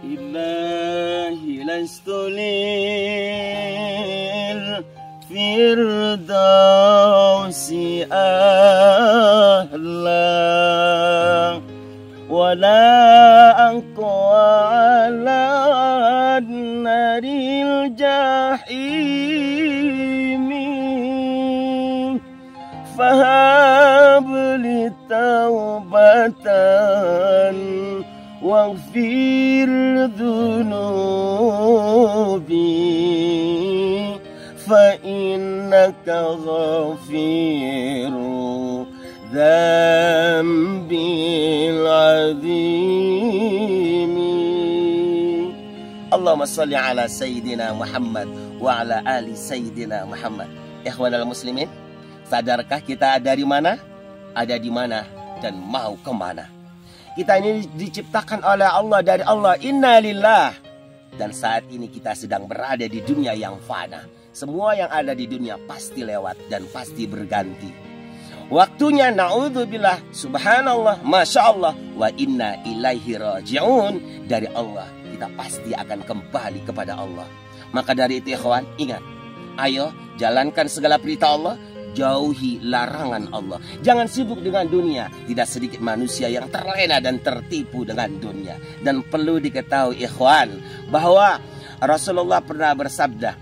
إلهي لست للفردوس أهلا ولا أقوى على نار الجحيم فهب لي توبة واغفر ذنوبي فإنك غفير ذنبي العظيم. اللهم صل على سيدنا Muhammad wa ala ali Sayyidina Muhammad. Ikhwanal muslimin, sadarkah kita dari mana, ada di mana, dan mau kemana? Kita ini diciptakan oleh Allah dari Allah, inna lillah. Dan saat ini kita sedang berada di dunia yang fana. Semua yang ada di dunia pasti lewat dan pasti berganti. Waktunya na'udzubillah, subhanallah, masya Allah, wa inna ilaihi raji'un. Dari Allah kita pasti akan kembali kepada Allah. Maka dari itu ikhwan, ingat, ayo jalankan segala perintah Allah, jauhi larangan Allah. Jangan sibuk dengan dunia. Tidak sedikit manusia yang terlena dan tertipu dengan dunia. Dan perlu diketahui ikhwan, bahwa Rasulullah pernah bersabda,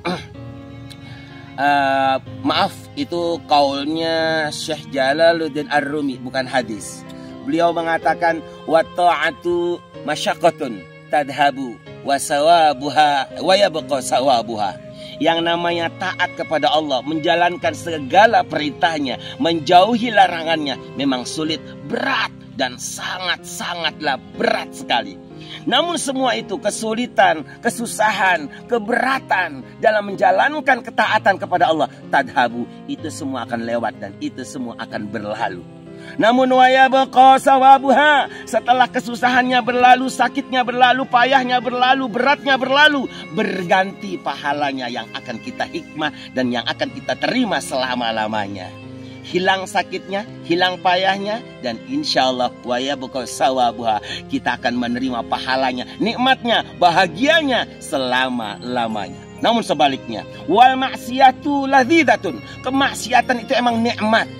maaf, itu kaulnya Syekh Jalaluddin Ar-Rumi, bukan hadis. Beliau mengatakan, wa ta'atu masyaqqatun tadhabu wa sawabuha wa yabqa sawabuha. Yang namanya taat kepada Allah, menjalankan segala perintahnya, menjauhi larangannya, memang sulit, berat, dan sangat-sangatlah berat sekali. Namun semua itu, kesulitan, kesusahan, keberatan dalam menjalankan ketaatan kepada Allah, tadhabu, itu semua akan lewat dan itu semua akan berlalu. Namun wayabqa sawabuha, setelah kesusahannya berlalu, sakitnya berlalu, payahnya berlalu, beratnya berlalu, berganti pahalanya yang akan kita hikmah dan yang akan kita terima selama-lamanya. Hilang sakitnya, hilang payahnya, dan insya Allah wayabqa sawabuha, kita akan menerima pahalanya, nikmatnya, bahagianya selama-lamanya. Namun sebaliknya, wal maksiatu ladzidatun, kemaksiatan itu emang nikmat.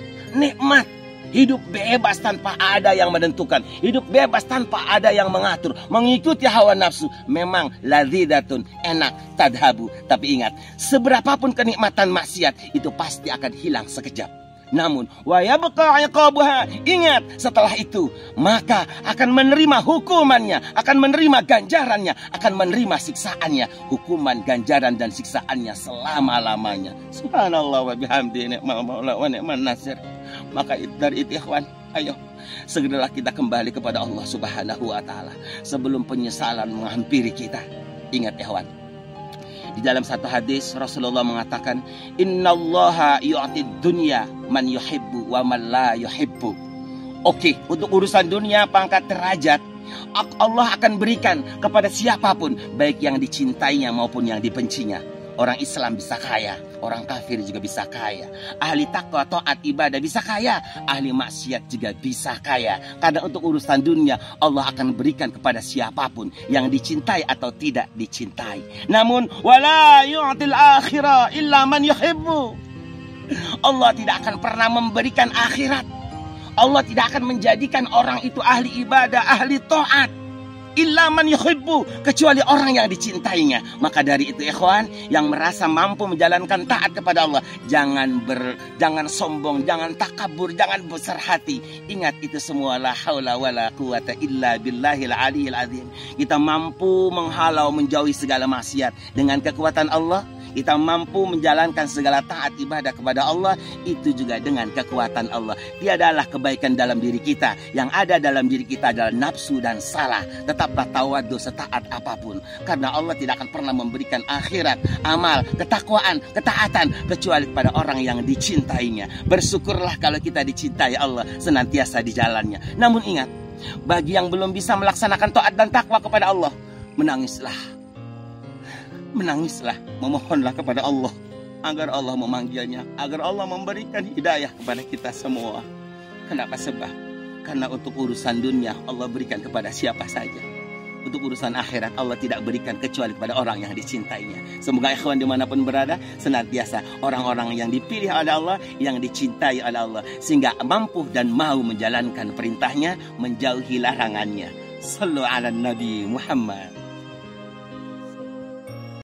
Hidup bebas tanpa ada yang menentukan, hidup bebas tanpa ada yang mengatur, mengikuti hawa nafsu, memang ladzidatun, enak, tadhabu. Tapi ingat, seberapapun kenikmatan maksiat itu pasti akan hilang sekejap. Namun wayabqa iqabuha, ingat, setelah itu maka akan menerima hukumannya, akan menerima ganjarannya, akan menerima siksaannya, hukuman, ganjaran, dan siksaannya selama-lamanya. Subhanallah wa bihamdi, ni'mal maula wa ni'man nasir. Maka dari itu ikhwan, ayo segeralah kita kembali kepada Allah Subhanahu wa ta'ala sebelum penyesalan menghampiri kita. Ingat ikhwan, di dalam satu hadis Rasulullah mengatakan, innallaha yu'tid dunya man yuhibbu wa man la yuhibbu. Oke, untuk urusan dunia, pangkat derajat, Allah akan berikan kepada siapapun, baik yang dicintainya maupun yang dibencinya. Orang Islam bisa kaya, orang kafir juga bisa kaya. Ahli takwa, taat, ibadah bisa kaya, ahli maksiat juga bisa kaya. Karena untuk urusan dunia, Allah akan berikan kepada siapapun, yang dicintai atau tidak dicintai. Namun wala yu'til akhirah illa man yuhibbu. Allah tidak akan pernah memberikan akhirat. Allah tidak akan menjadikan orang itu ahli ibadah, ahli taat, illa man yuhibbu, kecuali orang yang dicintainya. Maka dari itu ikhwan, yang merasa mampu menjalankan taat kepada Allah, jangan sombong, jangan takabur, jangan besar hati. Ingat, itu semua la haula wala quwata illa billahil aliyil azim. Kita mampu menghalau, menjauhi segala maksiat dengan kekuatan Allah. Kita mampu menjalankan segala taat ibadah kepada Allah, itu juga dengan kekuatan Allah. Tiadalah kebaikan dalam diri kita. Yang ada dalam diri kita adalah nafsu dan salah. Tetaplah tawadhu setaat apapun, karena Allah tidak akan pernah memberikan akhirat, amal, ketakwaan, ketaatan kecuali kepada orang yang dicintainya. Bersyukurlah kalau kita dicintai Allah, senantiasa di jalannya. Namun ingat, bagi yang belum bisa melaksanakan taat dan takwa kepada Allah, menangislah, memohonlah kepada Allah agar Allah memanggilnya, agar Allah memberikan hidayah kepada kita semua. Kenapa? Sebab karena untuk urusan dunia Allah berikan kepada siapa saja. untuk urusan akhirat Allah tidak berikan kecuali kepada orang yang dicintainya. Semoga ikhwan dimanapun berada senantiasa orang-orang yang dipilih oleh Allah, yang dicintai oleh Allah, sehingga mampu dan mau menjalankan perintahnya, menjauhi larangannya. Sallu ala Nabi Muhammad.